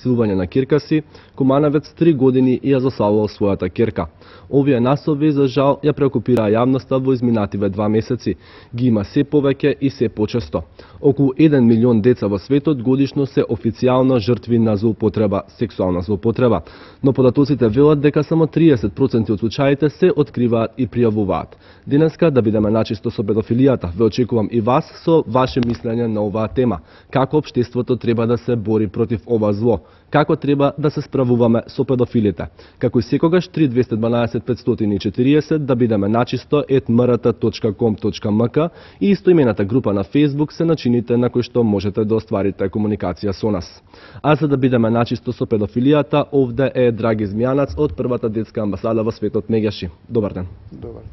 силување на ќерка си, Кумановец 3 години ја заславувал својата ќерка. Овие насови, за жал, ја преокупираа јавноста во изминативе 2 месеци. Ги има се повеќе и се почесто. Околу 1 милион деца во светот годишно се официјално жртви на злоупотреба, сексуална злоупотреба, но податоците велат дека само 30% од случаите се откриваат и пријавуваат. Денеска да бидеме начисто со педофилијата, ве очекувам и вас со ваше мислење на оваа тема. Како општеството треба да се бори против ова зло? Како треба да се справуваме со педофилите? Како и секогаш 3212 540 да бидеме начисто @mrt.com.mk и истоимената група на Facebook се начините на кои што можете да остварите комуникација со нас. А за да бидеме начисто со педофилијата, овде е Драги Змијанац од првата детска амбасада во светот Меѓаши. Добар ден. Добар.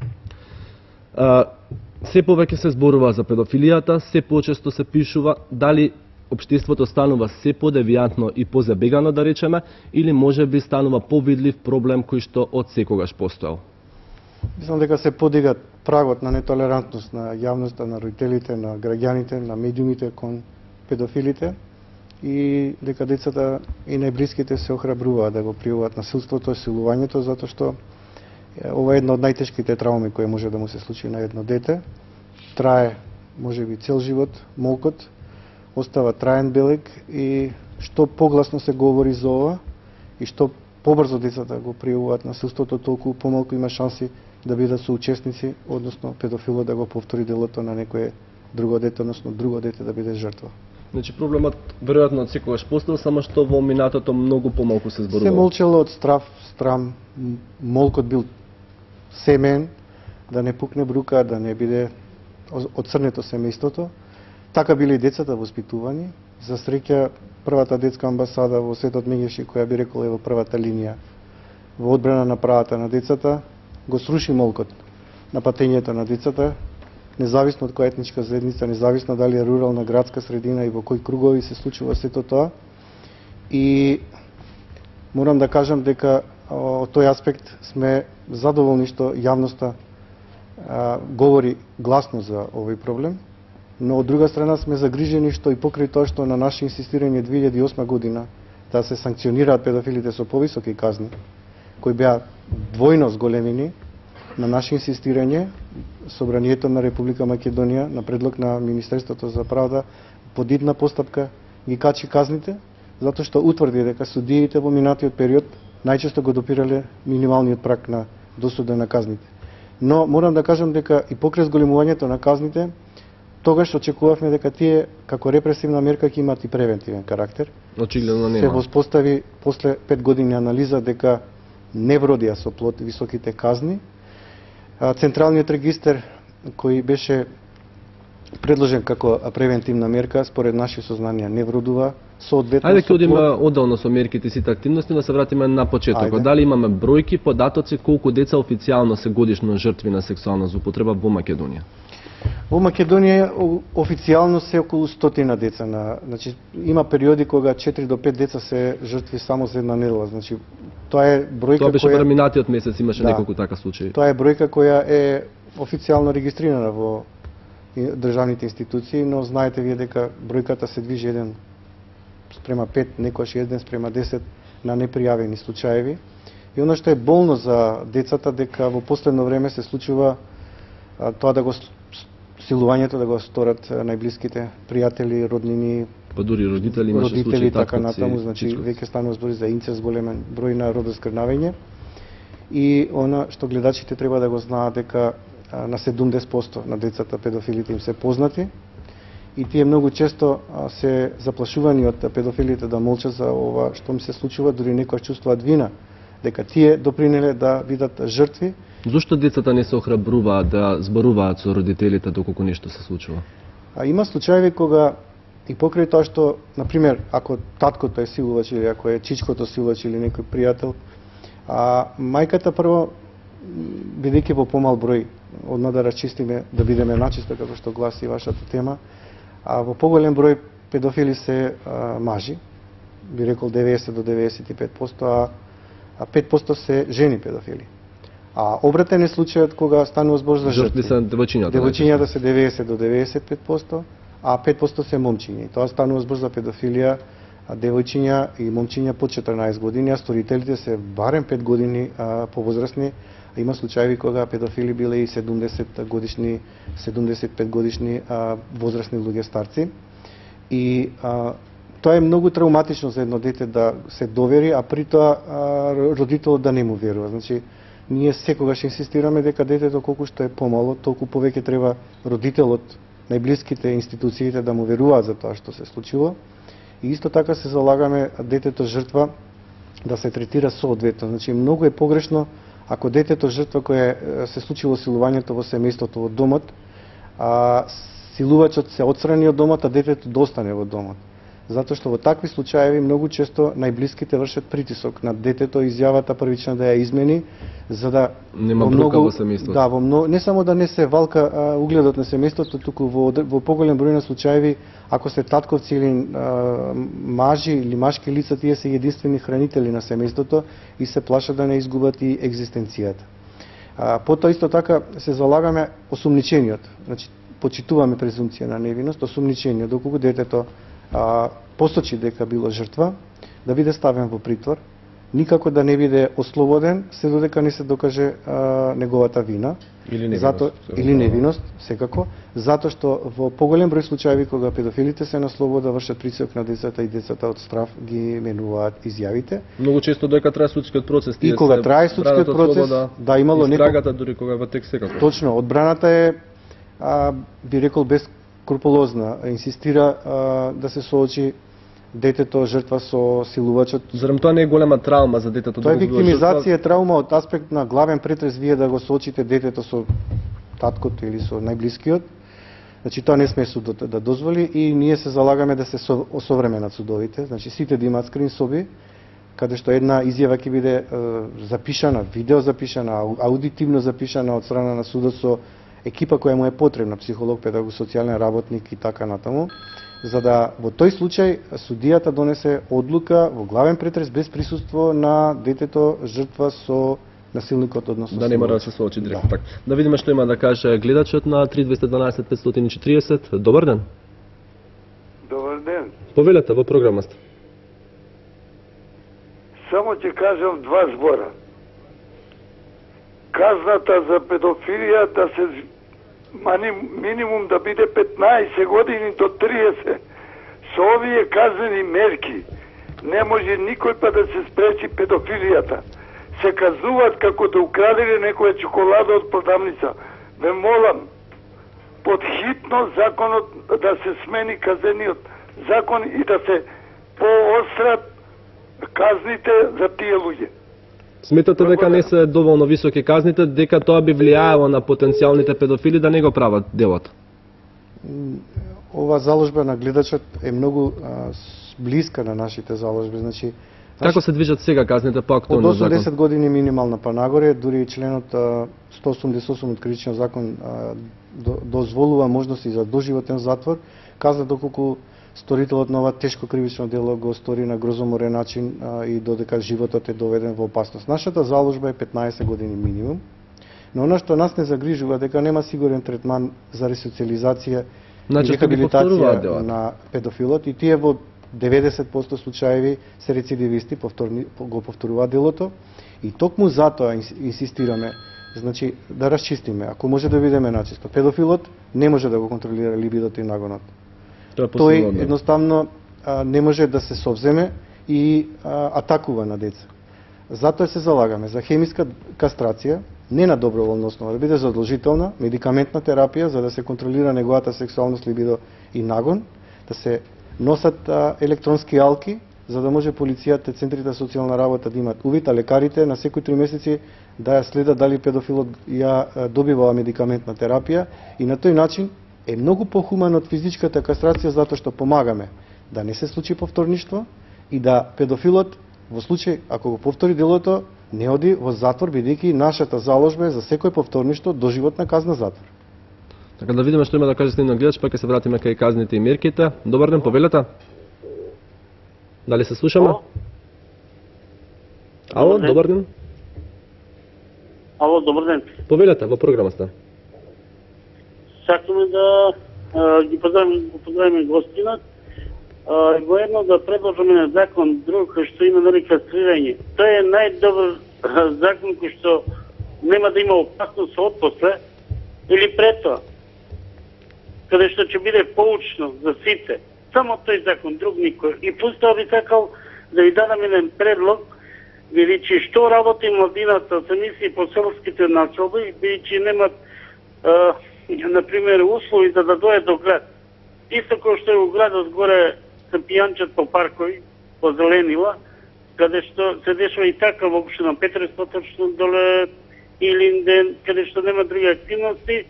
Се повеќе се зборува за педофилијата, се почесто се пишува, дали општеството станува се подевијантно и позабегано, да речеме, или може би станува повидлив проблем кој што од секогаш постоел? Мислам дека се подига прагот на нетолерантност на јавноста, на родителите, на граѓаните, на медиумите кон педофилите и дека децата и најблиските се охрабруваат да го пријавуваат насилството и силувањето, затоа што ова е една од најтешките трауми кои може да му се случи на едно дете. Трае можеби цел живот, молкот, остава траен белег и што погласно се говори за ова и што побрзо децата го пријавуваат насилството, толку помалку има шанси да бидат соучесници, односно педофилот да го повтори делото на некое друго дете, односно друго дете да биде жртва. Значи проблемот веројатно од секогаш постоел, само што во минатото многу помалку се зборува. Се молчело од страв, страм, молкот бил семен, да не пукне брука, да не биде одцрнето семејството. Така били и децата воспитувани. За среќа, првата детска амбасада во светот Меѓаши, која би рекол е во првата линија, во одбрана на правата на децата, го сруши молкот на патењето на децата, независно од која етничка заедница, независно дали е рурална, градска средина и во кои кругови се случува сето тоа. И морам да кажам дека од тој аспект сме задоволни што јавноста говори гласно за овој проблем, но од друга страна сме загрижени што и покрај тоа што на наше инсистирање 2008 година да се санкционираат педофилите со повисоки казни, кои беа двојно зголемени, на наше инсистирање Собранието на Република Македонија на предлог на Министерството за правда подидна постапка ги качи казните, затоа што утврди дека судиите во минатиот период најчесто го допирале минималниот праг на досуда на казните. Но морам да кажам дека и покрај зголемувањето на казните, тогаш очекувавме дека тие како репресивна мерка ќе имаат и превентивен карактер. Очигледно нема. Се воспостави после 5 години анализа дека не вродија со плод високите казни. Централниот регистер кој беше предложен како превентивна мерка, според наши сознанија не вродува соодветно. Ајде ќе одиме одделно со мерките и сите активности, да се вратиме на почетокот. Дали имаме бројки, податоци, колку деца официјално се годишно жртви на сексуална злоупотреба во Македонија? Во Македонија официјално се околу 100 деца. Значи, има периоди кога 4 до 5 деца се жртви само за една недела. Значи, тоа е бројка тоа беше која... преминатиот месец, имаше неколку така случаи. Тоа е бројка која е официјално регистрирана во државните институции, но знаете вие дека бројката се движи 1 спрема 5, некојаш 1 спрема 10 на непријавени случаеви. И оно што е болно за децата дека во последно време се случува тоа да го силувањето да го сторат најблиските пријатели, роднини, па дури родители имаше случаи така натаму, значи веќе станува збор за инцест, големен број на родоскрнавење. И она што гледачите треба да го знаат дека на 70% на децата педофилите им се познати и тие многу често се заплашувани од педофилите да молчат за ова што им се случува, дури некој чувствуваат вина дека тие допринеле да бидат жртви. Зошто децата не се охрабруваат да зборуваат со родителите доколку нешто се случува? Има случаеви кога и покрај тоа што, например, ако таткото е силувач или ако е чичкото силувач или некој пријател, мајката прво, бидејќи во помал број, одма да расчистиме, да бидеме начисто како што гласи вашата тема, во поголем број педофили се мажи, би рекол 90 до 95%, а 5% се жени педофили. А обратен е случајот кога станува збор за жртви. Се девојчињата. Девојчињата се 90 до 95%, а 5% се момчиња. И тоа станува збор за педофилија девојчиња и момчиња под 14 години, а сторителите се барем 5 години повозрасни. Има случаи кога педофили биле и 70 годишни, 75 годишни возрастни луѓе старци. И тоа е многу травматично за едно дете да се довери, а при тоа родителот да не му верува. Значи, ние секогаш инсистираме дека детето колку што е помало, толку повеќе треба родителот, најблиските институциите да му веруваат за тоа што се случило. И исто така се залагаме детето жртва да се третира соодветно. Значи, многу е погрешно ако детето жртва кое се случило силувањето во семејството, во домот, силувачот се отстрани од домот, а детето достане во домот. Затоа што во такви случаи многу често најблиските вршат притисок на детето, изјавата првична да ја измени, за да нема брука во семејството. Да, не само да не се валка угледот на семејството, туку во поголем број на случаи, ако се татковци или мажи или машки лица, тие се единствени хранители на семејството и се плашат да не изгубат и екзистенцијата. Потоа исто така се залагаме осумничениот. Значи, почитуваме презумција на невиност, осумничениот, доколку детето посочи дека било жртва, да биде ставен во притвор, никако да не биде ослободен, се додека не се докаже неговата вина или невиност, секако, затоа што во поголем број случаи кога педофилите се на слобода вршат притисок на децата и децата од страв ги менуваат изјавите. Многу често дека трае судскиот процес, и кога трае судскиот процес, да имало истрагата дури кога во текст секако. Точно, одбраната е би рекол безкруполозна, инсистира да се соочи детето жртва со силувачот. Зарем тоа не е голема травма за детето? Тоа е виктимизација, травма од аспект на главен претрес, вие да го соочите детето со таткото или со најблискиот. Значи тоа не сме судот да дозволи и ние се залагаме да се осовременат судовите. Значи сите да имаат скрин соби, каде што една изјава ќе биде запишана, видео запишана, аудитивно запишана од страна на судот со екипа која му е потребна, психолог, педагог, социјален работник и така натаму, за да во тој случај судијата донесе одлука во главен претрес без присуство на детето жртва со насилникот, односно да не мора да се соочи директно. Да. Да видиме што има да каже гледачот на 3212 540. Добар ден. Добар ден. Повелете во програма сте. Само ќе кажам два збора. Казната за педофилија да се минимум да биде 15 години до 30. Со овие казнени мерки не може никој па да се спречи педофилијата. Се казнуваат како да украдиле некоја чоколада од продавница. Ве молам, под хитно законот да се смени казнениот закон и да се поострат казните за тие луѓе. Сметате дека не се доволно високи казните, дека тоа би влијаело на потенцијалните педофили да не го прават делот? Ова заложба на гледачот е многу блиска на нашите заложби. Значи, како се движат сега казните по актуелниот закон? Од 80 години минимална па нагоре, дури и членот 188 од Кривичниот закон дозволува можности за доживотен затвор, каза доколку сторителот на ова тешко кривично дело го стори на грозоморен начин и додека животот е доведен во опасност. Нашата заложба е 15 години минимум, но она што нас не загрижува дека нема сигурен третман за ресоциализација и рехабилитација на педофилот и тие во 90% случаи се рецидивисти, го повторуваат делото и токму затоа инсистираме, значи да расчистиме, ако може да видиме начисто. Педофилот не може да го контролира либидото и нагонот. Тој едноставно не може да се совземе и атакува на деца. Затоа се залагаме за хемиска кастрација, не на доброволна основа, да биде задолжителна, медикаментна терапија за да се контролира неговата сексуалност, либидо и нагон, да се носат електронски алки, за да може полицијата, центрите за социјална работа да имат увид, а лекарите на секои 3 месеци да ја следат дали педофилот ја добива медикаментна терапија и на тој начин е многу похуман од физичката кастрација затоа што помагаме да не се случи повторништво и да педофилот во случај ако го повтори делото не оди во затвор, бидејќи нашата заложба е за секој повторништво доживотна казна затвор. Така да видиме што има да каже следниот гледач, па ќе се вратиме кај казните и мерките. Добар ден, повелете. Дали се слушаме? Ало, добар ден. Ало, добар ден. Повелете, во програма сте. Сакаме да ги поздравиме гостина. во едно да предложиме на закон друг кој што има кастрирање. Тоа е најдобар закон кој што нема да има опасност од после или пред тоа, каде што ќе биде поучно за сите. Само тој закон, друг никој. И пустоа би сакал да ви дадам еден предлог, бидејќи што работи младината се мисли по селските населби, бидејќи немат например услови за да дојде до град. Исто кој што е у градот горе се пијанчат по паркови, по зеленила, каде што се дешава и така во општина Петрес, поточно доле Илинден, каде што нема други активности,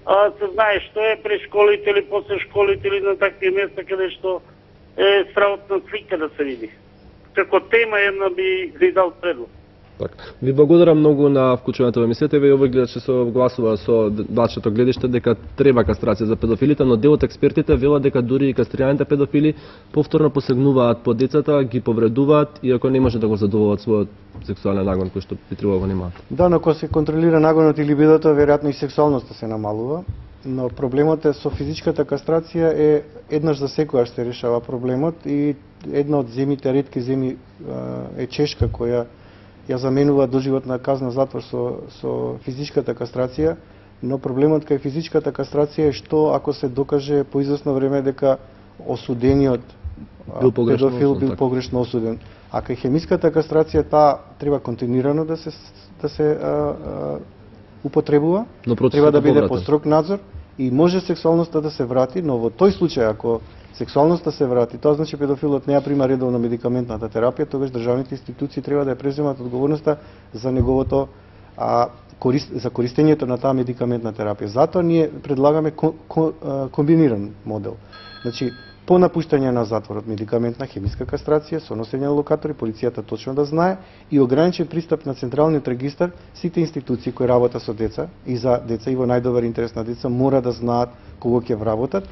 а се знае што е пред школите или после школите или на такви места каде што е сработна слика да се види. Како тема една би дал предлог. Така. Ви благодарам многу на вклучувањето во емисијата. Ви овој че се огласува со вашето гледиште дека треба кастрација за педофилите, но дел од експертите велат дека дури и кастрираните педофили повторно посегнуваат по децата, ги повредуваат, иако не може да го задоволат својот сексуален нагон кој што би требало да го немаат. Да, но кога се контролира нагонот или либидото, веројатно и сексуалноста се намалува, но проблемот е со физичката кастрација е еднаш за секогаш се решава проблемот и една од земите, ретки земи е Чешка која ја заменува доживотна казна затвор со физичката кастрација, но проблемот кај физичката кастрација е што ако се докаже по известно време дека осудениот педофил бил погрешно осуден. А кај хемиската кастрација таа треба континуирано да се употребува, треба да биде под строг надзор и може сексуалноста да се врати, но во тој случај ако сексуалноста се врати, тоа значи педофилот не ја прима редовно медикаментната терапија, тогаш државните институции треба да ја преземат одговорноста за неговото за користењето на таа медикаментна терапија. Затоа ние предлагаме комбиниран модел. Значи, по напуштање на затворот медикаментна хемиска кастрација со носење на локатори, полицијата точно да знае и ограничен пристап на централниот регистар, сите институции кои работат со деца и за деца и во најдобар интерес на деца мора да знаат кого ќе вработат.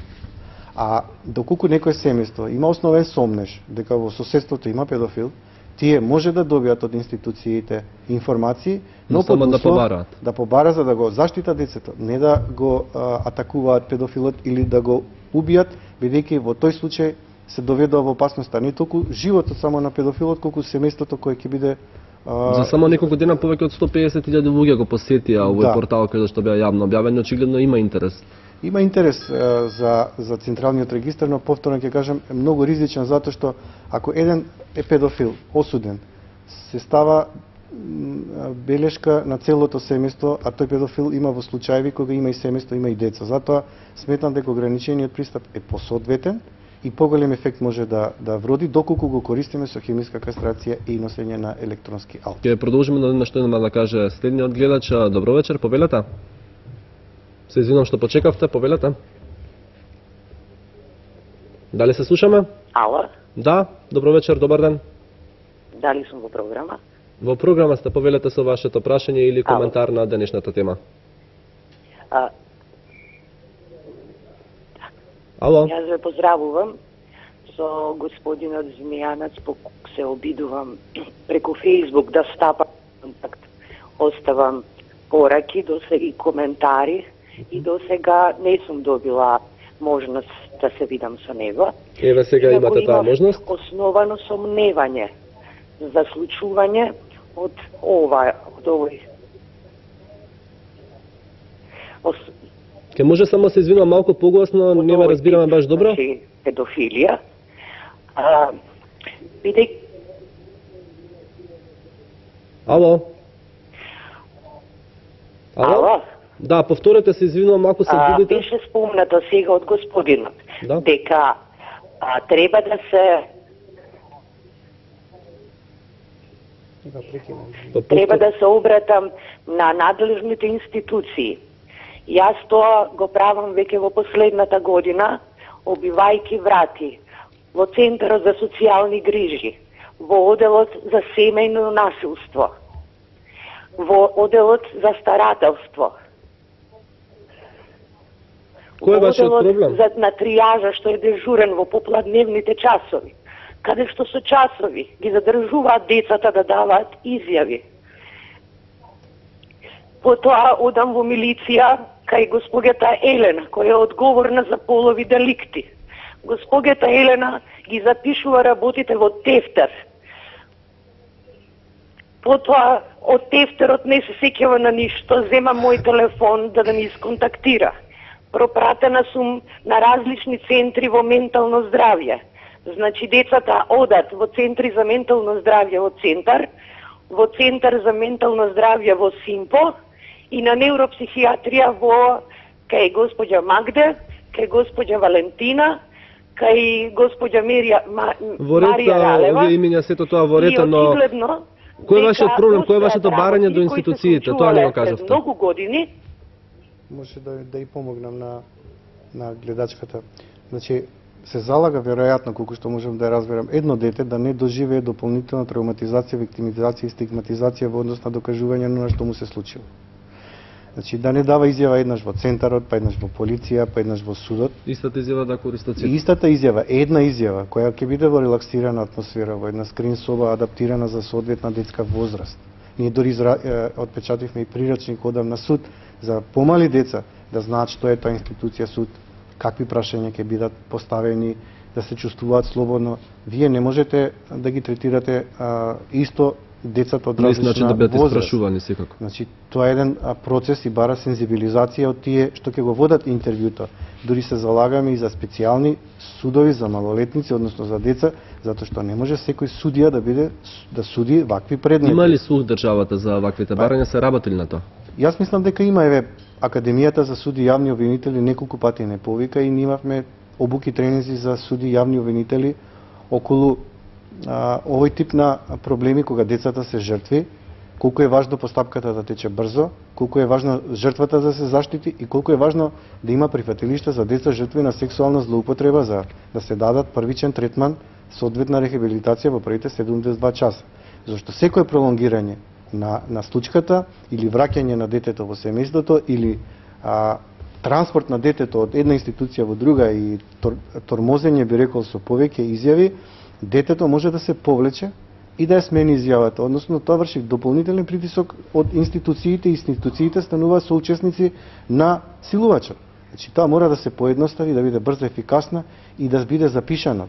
А доколку некој семејство има основен сомнеж дека во соседството има педофил, тие може да добијат од институциите информации, но под услов да побара за да го заштитат децето, не да го атакуваат педофилот или да го убијат, бидејќи во тој случај се доведува во опасност не толку животот само на педофилот, колку семејството кое ќе биде За само неколку дена повеќе од 150.000 луѓе го посетија овој портал кај што беа јавно објавени, очигледно има интерес. Има интерес за централниот регистар, но повторно ќе кажам, е многу ризичен затоа што ако еден е педофил осуден, се става белешка на целото семејство, а тој педофил има во случаеви кога има и семејство, има и деца. Затоа сметам дека ограничениот пристап е посоодветен и поголем ефект може да вроди доколку го користиме со хемиска кастрација и носење на електронски алкохол. Ќе продолжиме на што има да каже следниот гледач. Добро вечер, повелете. Се извинувам што почекавте, повелете. Дали се слушаме? Ало? Да, добро вечер, добар ден. Дали сум во програма? Во програма сте, повелете со вашето прашање или коментар на денешната тема. Ало? Јас ве поздравувам со господинот Змијанац, се обидувам преку Facebook да стапам контакт. Оставам пораки, до сега и коментари и до сега не сум добила можност да се видам со него. Еве сега имате таа можност. Основано сомневање за случување од овој. Ке може само се извинувам малку погласно, не ме разбираме баш добро. Значи, педофилија. Ало? Ало? Да, повторете се, извинувам, малку се видите. Беше спомнато сега од господинот, дека треба да се треба да се обратам на надлежните институции. Јас тоа го правам веќе во последната година, обивајки врати во Центарот за социјални грижи, во Оделот за семејно насилство, во Оделот за старателство, Кој е вашиот проблем? На тријажа што е дежурен во попладневните часови, каде што со часови ги задржуваат децата да даваат изјави. Потоа одам во милиција кај госпоѓата Елена, која е одговорна за полови деликти, Госпогата Елена ги запишува работите во тефтер. Потоа од тефтерот не се сеќава на ништо, зема мој телефон да ми исконтактира. Пропратена сум на различни центри во ментално здравје. Значи децата одат во центри за ментално здравје во центар, во центар за ментално здравје во Симпо и на невропсихијатрија во кај госпоѓа Магде, кај госпоѓа Валентина, кај госпоѓа Марија Ралева. Овие имиња сето тоа во ред, но кој е вашиот проблем, кој е вашето барање до институциите? Тоа не го кажавте. Многу години. Може да и помогнам на гледачката. Значи, се залага веројатно, колку што можам да ја разберам, едно дете да не доживее дополнителна травматизација, виктимизација и стигматизација во однос на докажување на што му се случило. Значи, да не дава изјава еднаш во центарот, па еднаш во полиција, па еднаш во судот. Истата изјава да користат сите. Истата изјава, една изјава, која ќе биде во релаксирана атмосфера, во една скрин соба, адаптирана за соодветна детска возраст. Ние дори отпечативме и прирачник одам на суд за помали деца да знаат што е таа институција суд, какви прашања ќе бидат поставени, да се чувствуваат слободно. Вие не можете да ги третирате исто децата од различна возраст. Не значи да бидат испрашувани секако. Значи, тоа е еден процес и бара сензибилизација од тие што ќе го водат интервјуто. Дури се залагаме и за специјални судови за малолетници, односно за деца, затоа што не може секој судија да суди вакви предмети. Има ли слух државата за ваквите барања, се работи ли на тоа? Јас мислам дека има, Академијата за суди и јавни обвинители неколку пати не повика и ние имавме обуки тренинзи за суди и јавни обвинители околу овој тип на проблеми кога децата се жртви, колку е важно постапката да тече брзо, колку е важно жртвата да се заштити и колку е важно да има прифатилишта за деца жртви на сексуална злоупотреба за да се дадат првичен третман, соодветна рехабилитација во првите 72 часа. Зашто секое пролонгирање на случката или враќање на детето во семејството или транспорт на детето од една институција во друга и тормозење, би рекол, со повеќе изјави, детето може да се повлече и да ја смени изјавата, односно тоа врши дополнителен притисок од институциите и институциите стануваат соучесници на силувачот. Значи тоа мора да се поедностави, да биде брзо, ефикасна и да биде запишано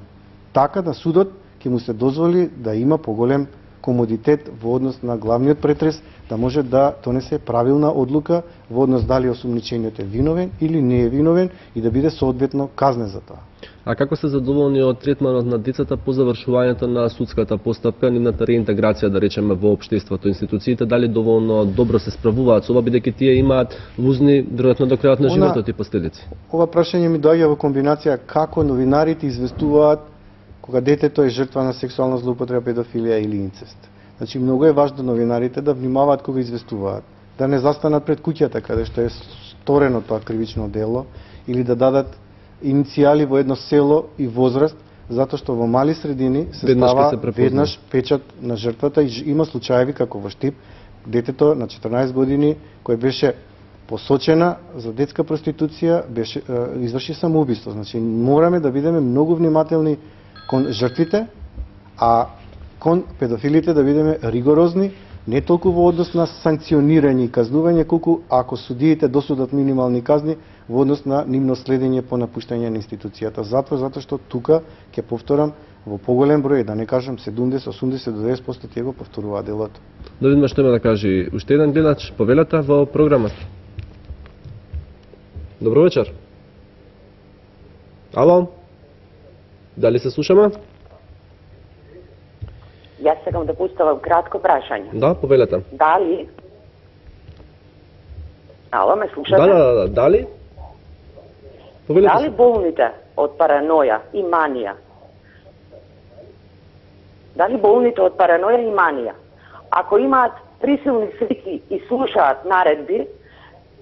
така да судот ќе му се дозволи да има поголем комодитет во однос на главниот претрес, да може да донесе правилна одлука во однос дали осумничениот е виновен или не е виновен и да биде соодветно казнен за тоа. А како се задоволни од третманот на децата по завршувањето на судската постапка, нивната реинтеграција, да речеме, во општеството, институциите, дали доволно добро се справуваат со ова, бидејќи тие имаат вузни веројатно до крајот на животот и последици? Ова прашање ми доаѓа во комбинација како новинарите известуваат кога детето е жртва на сексуална злоупотреба, педофилија или инцест. Значи многу е важно новинарите да внимаваат кога известуваат, да не застанат пред куќата каде што е сторено тоа кривично дело или да дадат иницијали во едно село и возраст, затоа што во мали средини се става веднаш печат на жртвата и има случаеви како во Штип, детето на 14 години кој беше посочена за детска проституција, изврши самоубиство. Значи мораме да бидеме многу внимателни кон жртвите, а кон педофилите да бидеме ригорозни, не толку во однос на санкционирање и казнување, колку ако судиите досудат минимални казни во однос на нивно следење по напуштање на институцијата. Затоа што тука, ќе повторам, во поголем број, да не кажам 70, 80 до 90% тие го повторуваат делото. Да видиме што има да каже уште еден гледач, повелата во програмата. Добро вечер. Ало? Дали се слушаме? Јас сакам да поставам кратко прашање. Да, повелете. Дали? Ало, ме слушате? Да. Дали? Повелете. Дали болните од параноја и манија? Дали болните од параноја и манија, ако имаат присилни слики и слушаат наредби,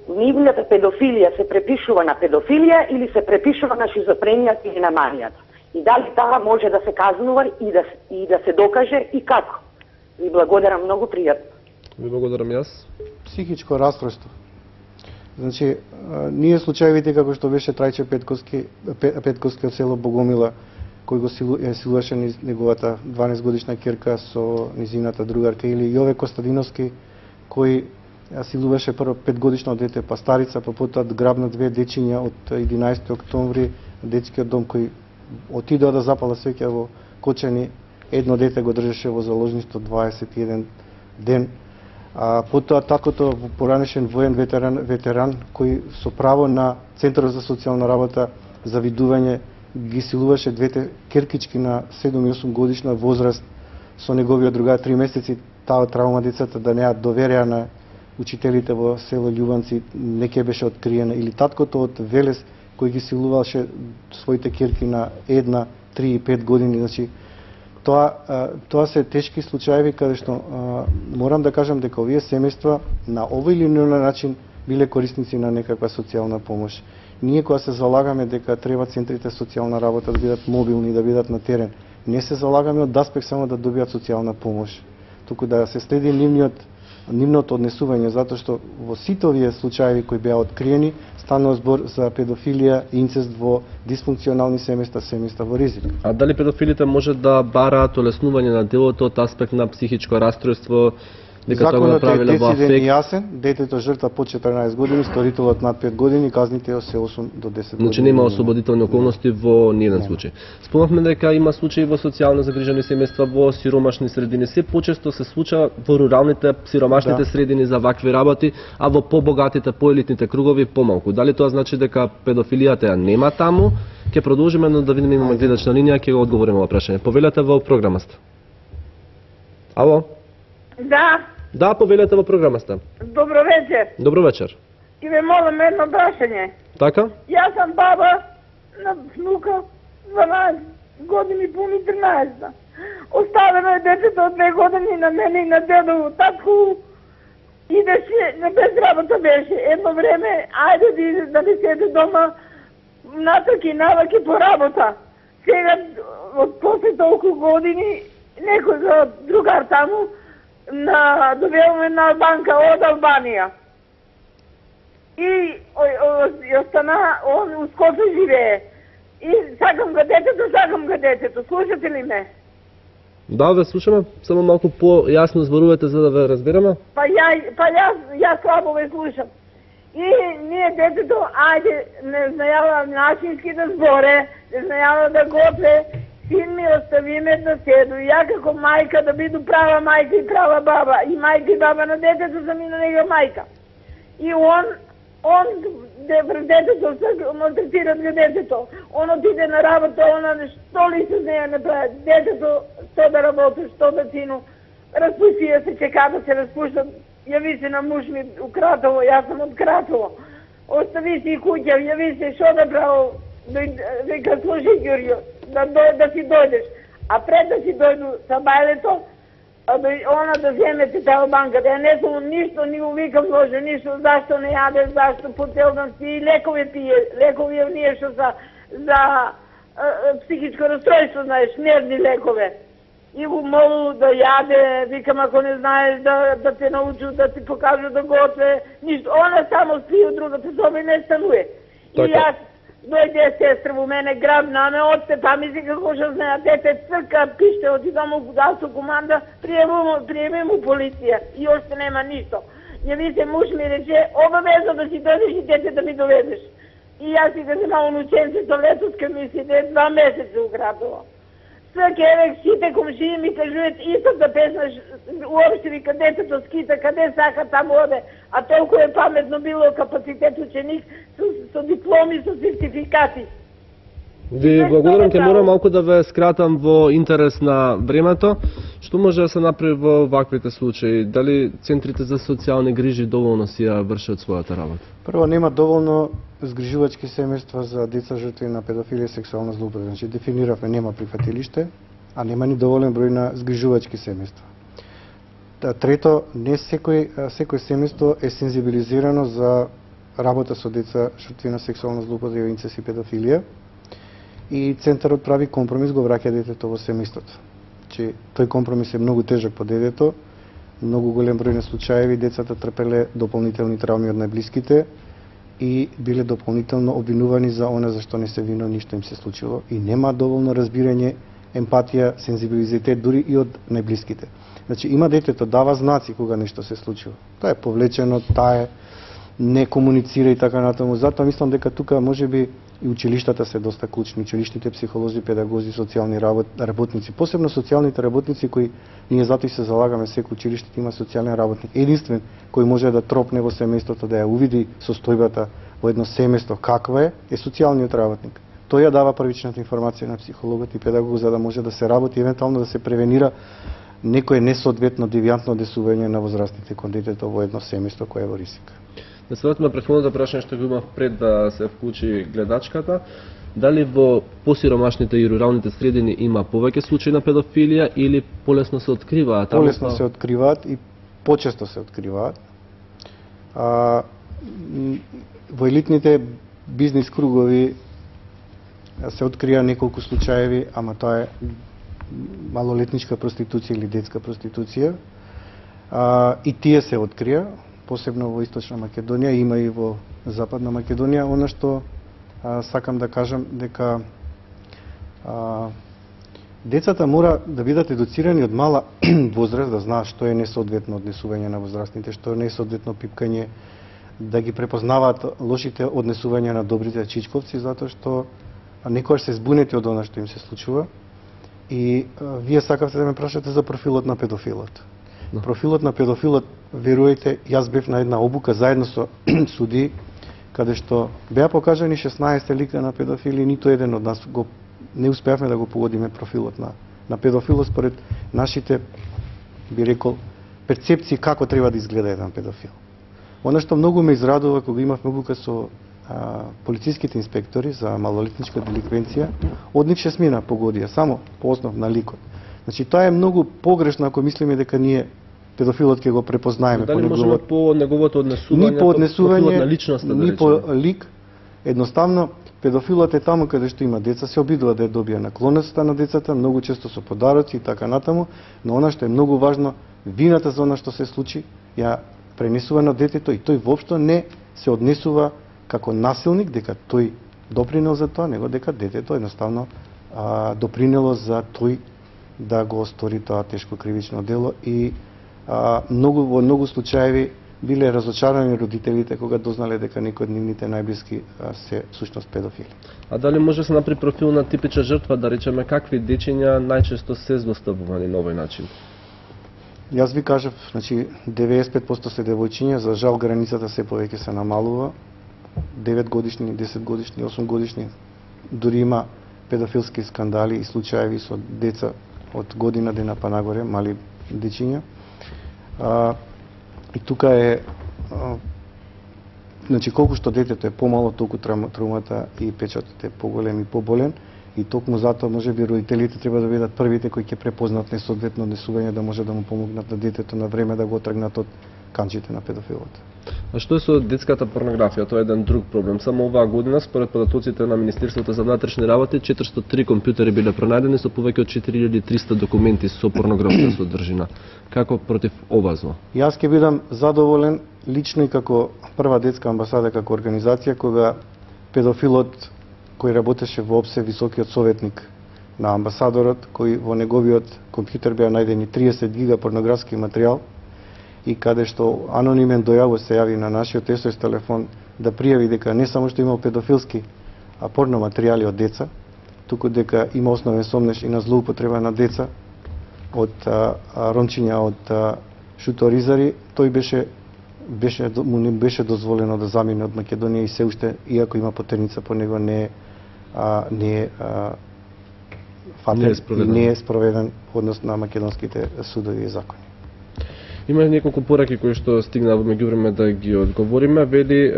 нивната педофилија се препишува на педофилија или се препишува на шизофренијата или на манијата? И дали таа може да се казнува и да се докаже и како? Ви благодарам, многу пријатно. Ви благодарам јас. Психичко расстройство. Значи, ние случаевите како што беше Трајче Петковски од село Богомила, кој го силуваше неговата 12 годишна ќерка со низината другарка, или Јове Костадиновски, кој силуваше прво 5 годишно дете, па старица, па потоа грабна 2 дечиња од 11 октомври, детскиот дом кој отидоа да запала свеќа во Кочани, едно дете го држеше во заложништво 21 ден. Потоа такото поранешен воен ветеран кој со право на Центарот за социјална работа за видување ги силуваше двете керкички на 7 и 8 годишна возраст со неговиот другар 3 месеци, таа травма децата да неа довереа на учителите во село Љубанци, не ќе беше откриена, или таткото од Велес кој ги силуваше своите керки на 1, 3 и 5 години. Значи тоа се тешки случаи каде што морам да кажам дека овие семејства на овој или на начин биле корисници на некаква социјална помош. Ние кога се залагаме дека треба центрите социјална работа да бидат мобилни, да бидат на терен, не се залагаме од аспект само да добијат социјална помош, туку да се следи нивното однесување, затоа што во сите овие случаи кои беа откриени станува збор за педофилија и инцест во дисфункционални семејства во ризик. А дали педофилите може да бараат олеснување на делото од аспект на психичко расстройство? Законот е дециден и јасен, детето жртва под 14 години, сторителот над 5 години, казните се 8 до 10 години. Значи нема ослободителни околности во ниеден случај. Спомнавме дека има случаи во социјално загрижени семејства во сиромашни средини. Се почесто се случува во руралните, сиромашните средини за вакви работи, а во побогатите, поелитните кругови помалку. Дали тоа значи дека педофилијата ја нема таму? Ќе продолжиме, но да видиме, имаме гледачна линија, ќе го одговориме во прашање. Повелете во програмата. Ало? Да, повелете во програмата. Добро вечер. Добро вечер. И ве молам едно прашање. Така? Јас сум баба на внука 12 години, пуни 13. Оставено е детето од 2 години на мене и на дедово. Татко идеше, не без работа беше. Едно време, ајде да ми седе дома, натаки наваки по работа. Сега, од после толку години, некој другар таму, довелме на банка од Албанија. И остана, он у Скопје живее. И сакам го детето, слушате ли ме? Да, ве слушаме, само малку по-јасно зборувате за да ве разбереме. Јас слабо ве слушам. И ние детето, ајде, не знаела начински да зборе, не знаела да готве, син ми остави ме да седу. Ја како мајка да биду права мајка и права баба. И мајка и баба на детето сам и на нега мајка. И он детето, малтретират го детето. Он отиде на работа, она што ли се неја не прави. Детето, што да работи, што да сину. Распусти ја се чека да се распуштат. Јави се на муж ми у Кратово, јас сам од Кратово. Остави си куќа, јави се што да право. Вика, слушай, Ѓурѓо, да си дојдеш. А пред да си дојду са бајлето, она да земете таа банка, да ја не сум ништо, ни го викам ложе, ништо, зашто не јадеш, зашто по цел ден си, лекови пие, лекови ние што за психичко расстройство, знаеш, нервни лекове. И го молу да јаде, викам, ако не знаеш да те научу, да ти покажу да готве, ништо. Она само спи у другата соба и не стануе. И јас дојде сестра во мене, грабна ме, отсе, па мисли како што знае, дете црка, пиште, отидам у автокоманда, приеме му полиција и още нема ништо. Јави се муж ми рече, обавезно да си дојдеш и дете да ми доведеш. И јас си кажем, а унученцето летоска ми си 2 месеца у Кратово. Сваке евек сите комшии ми кажуваат истата песна, уопште вика детето скита, каде сака таму оде, а толку е паметно било капацитет ученик со дипломи, со сертификати. Ви благодарам, ќе морам малку да ве скратам во интерес на времето. Што може да се направи во ваквите случаи? Дали центрите за социјални грижи доволно си ја вршат својата работа? Прво, нема доволно згрижувачки семејства за деца жртви на педофилија и сексуална злоупотреба. Значи дефиниравме нема прифатилиште, а нема ни доволен број на згрижувачки семејства. Трето, не секој семејство е сензибилизирано за работа со деца жртви на сексуална злоупотреба, инцест и педофилија. И центарот прави компромис, го враќа детето во семејството. Че тој компромис е многу тежок по детето, многу голем број на случаи децата трпеле дополнителни травми од најблиските и биле дополнително обвинувани за она за што не се вино, ништо им се случило и нема доволно разбирање, емпатија, сензибилизитет дури и од најблиските. Значи има детето дава знаци кога нешто се случило. Тоа е повлечено, таа не комуницира и така натаму. Затоа мислам дека тука можеби и училиштата се доста клучни, училишните психолози, педагози, социјални работници, посебно социјалните работници кои ние затоа и се залагаме секој училиште има социјален работник, единствен кој може да тропне во семејството, да ја увиди состојбата во едно семејство каква е социјалниот работник. Тој ја дава првичната информација на психологот и педагог за да може да се работи, евентуално да се превенира некое несоодветно девијантно однесување на возрастните кон детето во едно семејство кое е во ризик. Да се вратиме претходното прашање што го имав пред да се вклучи гледачката. Дали во посиромашните и руралните средини има повеќе случаи на педофилија или полесно се откриваат? Полесно се откриваат и почесто се откриваат. Во елитните бизнис кругови се открија неколку случаеви, ама тоа е малолетничка проституција или детска проституција. И тие се открија, посебно во Источна Македонија, има и во Западна Македонија. Она што сакам да кажам дека децата мора да бидат едуцирани од мала возраст, да знаат што е несоодветно однесување на возрастните, што е несоодветно пипкање, да ги препознаваат лошите однесувања на добрите чичковци, затоа што некојаш се збунети од она што им се случува. И вие сакавте да ме прашате за профилот на педофилот. Профилот на педофилот, веруете, јас бев на една обука заедно со суди, каде што беа покажани 16 лика на педофили, ниту еден од нас не успеавме да го погодиме профилот на педофилот според нашите, би рекол, перцепции како треба да изгледа еден педофил. Она што многу ме израдува кога имавме обука со полициските инспектори за малолетничка деликвенција, од нив 6 мина погодија, само по основ на ликот. Значи, тоа е многу погрешно ако мислиме дека ние педофилот ќе го препознаеме по неговото по неговото однесување, ни по однесување, на личноста, да ни по лик. Едноставно, педофилот е таму каде што има деца, се обидува да ја добие наклонетоста на децата, многу често со подароци и така натаму, но она што е многу важно, вината за она што се случи, ја пренесува на детето и тој воопшто не се однесува како насилник, дека тој допринел за тоа, него дека детето едноставно допринело за тој да го стори тоа тешко кривично дело и во многу случаеви биле разочарани родителите кога дознале дека некои од нивните најблиски се всушност педофили. А дали може да се направи профил на типична жртва, да речеме какви дечиња најчесто се злоставувани на овој начин? Јас ви кажав, значи 95% се девојчиња, за жал границата се повеќе се намалува. 9 годишни, 10 годишни, 8 годишни, дури има педофилски скандали и случаеви со деца од година дена па нагоре, мали дечиња. И тука е, значи колку што детето е помало, толку травмата и печатот е поголем и поболен. И токму затоа можеби родителите треба да бидат првите кои ќе препознат несоодветно однесување, да може да му помогнат на детето на време да го отргнат од канчите на педофилот. А што е со детската порнографија? Тоа е еден друг проблем. Само оваа година, според податоците на Министерството за внатрешни работи, 403 компјутери биле пронајдени со повеќе од 4300 документи со порнографска содржина. Како против ова зло? Јас ќе бидам задоволен лично и како прва детска амбасада, како организација, кога педофилот кој работеше во ОПСЕ, високиот советник на амбасадорот, кој во неговиот компјутер беа најдени 30 гига порнографски материјал, и каде што анонимен дојаво се јави на нашиот СОС телефон да пријави дека не само што имал педофилски порно материјали од деца, туку дека има основен сомнеж и на злоупотреба на деца од ромчиња од шуторизари, тој му не беше дозволено да замине од Македонија и се уште, иако има потерница по него, не е фатен и не е спроведен однос на македонските судови и закони. Има неколку пораки кои што стигна во меѓувреме да ги одговориме. Вели,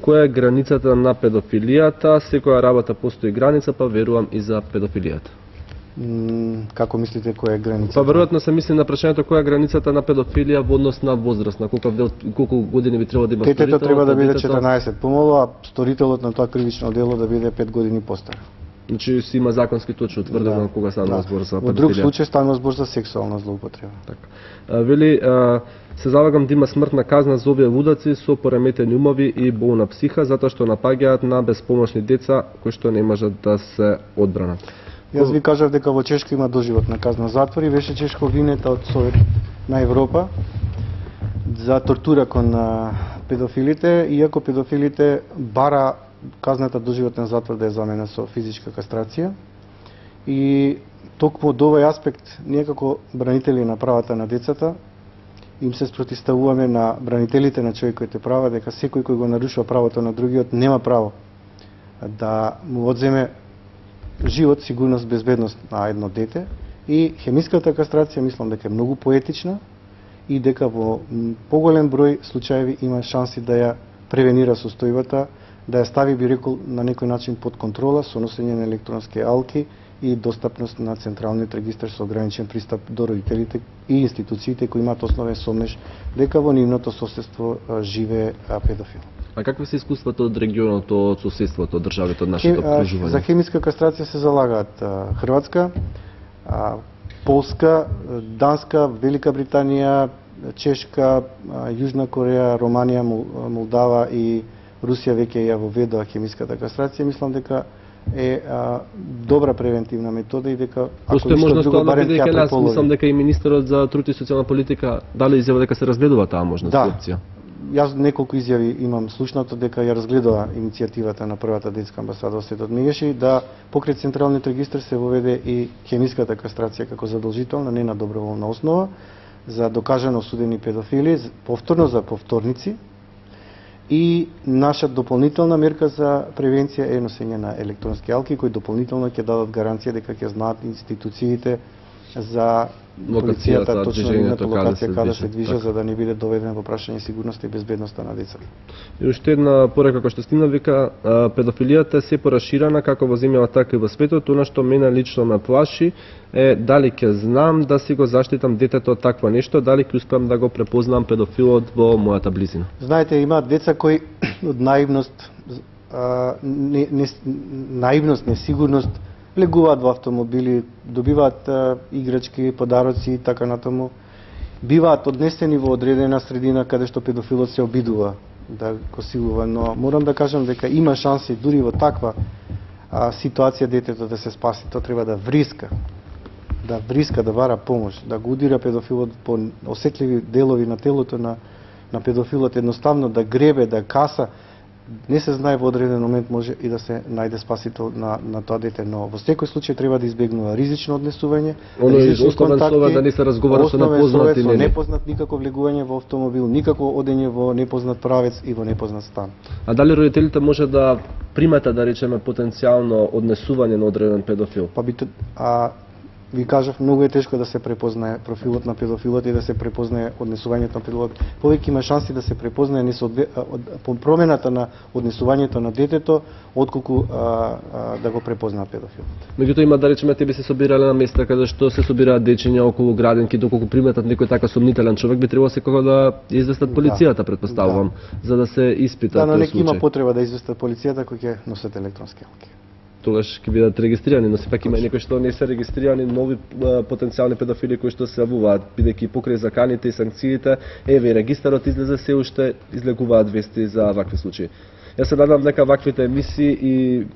која е границата на педофилијата? Секоја работа постои граница, па верувам и за педофилијата. Како мислите која е границата? Па веројатно се мисли на прашањето која е границата на педофилија во однос на возраст, на колку години би требало да има сторителот. Детето треба да биде 14 помало, а сторителот на тоа кривично дело да биде 5 години постар. Значи си има законски точно утврдено кога станува збор за педофилија. Во друг случај станува збор за сексуална злоупотреба. Така. Вели, се залагам да има смртна казна за овие лудаци со пореметени умови и болна психа, затоа што напаѓаат на безпомошни деца кои што не можат да се одбранат. Јас ви кажав дека во Чешка има доживотна казна затвор и беше Чешка обвинета од Совет на Европа за тортура кон педофилите, иако педофилите бара казната доживотен затвор да е замена со физичка кастрација. И токму од овој аспект, ние како бранители на правата на децата, им се спротивставуваме на бранителите на човековите права, дека секој кој го нарушува правото на другиот нема право да му одземе живот, сигурност, безбедност на едно дете. И хемиската кастрација мислам дека е многу поетична и дека во поголем број случаеви има шанси да ја превенира состојбата, да ја стави, би рекол, на некој начин под контрола со носење на електронски алки и достапност на централниот регистар со ограничен пристап до родителите и институциите кои имаат основен сомнеж дека во нивното соседство живее педофил. А какви се искуствата од регионот, од соседството, од државите, од нашето окружување? За хемиска кастрација се залагаат Хрватска, Полска, Данска, Велика Британија, Чешка, Јужна Кореја, Романија, Молдава и Русија веќе ја воведоа хемиската кастрација. Мислам дека е добра превентивна метода и дека ако ништо друго барем ќе ја преполови. Мислам дека и министерот за труд и социјална политика дали изјава дека се разгледува таа можност опција. Јас неколку изјави имам слушнато дека ја разгледува иницијативата на првата детска амбасада во светот Мегеши да покрај централниот регистар се воведе и хемиската кастрација како задолжителна, не на доброволна основа за докажано осудени педофили, повторно за повторници. И наша дополнителна мерка за превенција е носење на електронски алки кои дополнително ќе дадат гаранција дека ќе знаат институциите за полицијата точно нивната локација каде се движат, за да не биде доведен во прашање сигурноста и безбедноста на децата. И уште една порека која што стигна вика, педофилијата е се пораширана како во земјава така и во светот. Она што мене лично ме плаши е дали ќе знам да си го заштитам детето од такво нешто, дали ќе успеам да го препознам педофилот во мојата близина. Знаете, има деца кои од наивност, несигурност влегуваат во автомобили, добиваат играчки, подароци и така натаму. Биваат однесени во одредена средина каде што педофилот се обидува да го силува, но морам да кажам дека има шанси дури во таква ситуација детето да се спаси. Тоа треба да вриска, да бара помош, да го удира педофилот по осетливи делови на телото на педофилот, едноставно да гребе, да каса. Не се знае во одреден момент може и да се најде спасител на тоа дете, но во секој случај треба да избегнува ризично однесување, ризични контакти, да не се разговара со непознати, со непознат, никако влегување во автомобил, никако одење во непознат правец и во непознат стан. А дали родителите може да приметат, да речеме, потенцијално однесување на одреден педофил? Ви кажав, многу е тешко да се препознае профилот на педофилот и да се препознае однесувањето на педофилот. Повеќе има шанси да се препознае промената на однесувањето на детето, отколку да го препознаа педофилот. Меѓутоа има, да речеме, тебе се собирале на места каде што се собираат дечиња околу градинки, доколку приметат некој така сомнителен човек, би требало секако да известат полицијата, претпоставувам, за да се испита тој случај. Да, има потреба да известат полицијата кои ќе носат електронски алки. Тогаш ќе бидат регистрирани, но сепак има некои што не се регистрирани, нови потенцијални педофили кои што се јавуваат, бидејќи покрај заканите и санкциите, еве и регистарот излезе, се уште излегуваат вести за вакви случаи. Јас се надам дека ваквите емисии и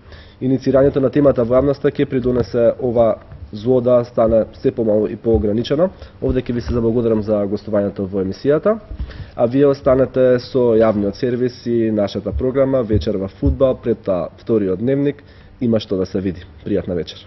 иницирањето на темата во јавноста ќе придонесе ова зло да стане се помалку и поограничено. Овде ќе ви се заблагодарам за гостувањето во емисијата, а вие останете со јавниот сервис и нашата програма Вечер во фудбал пред вториот дневник. Има што да се види. Пријатна вечер.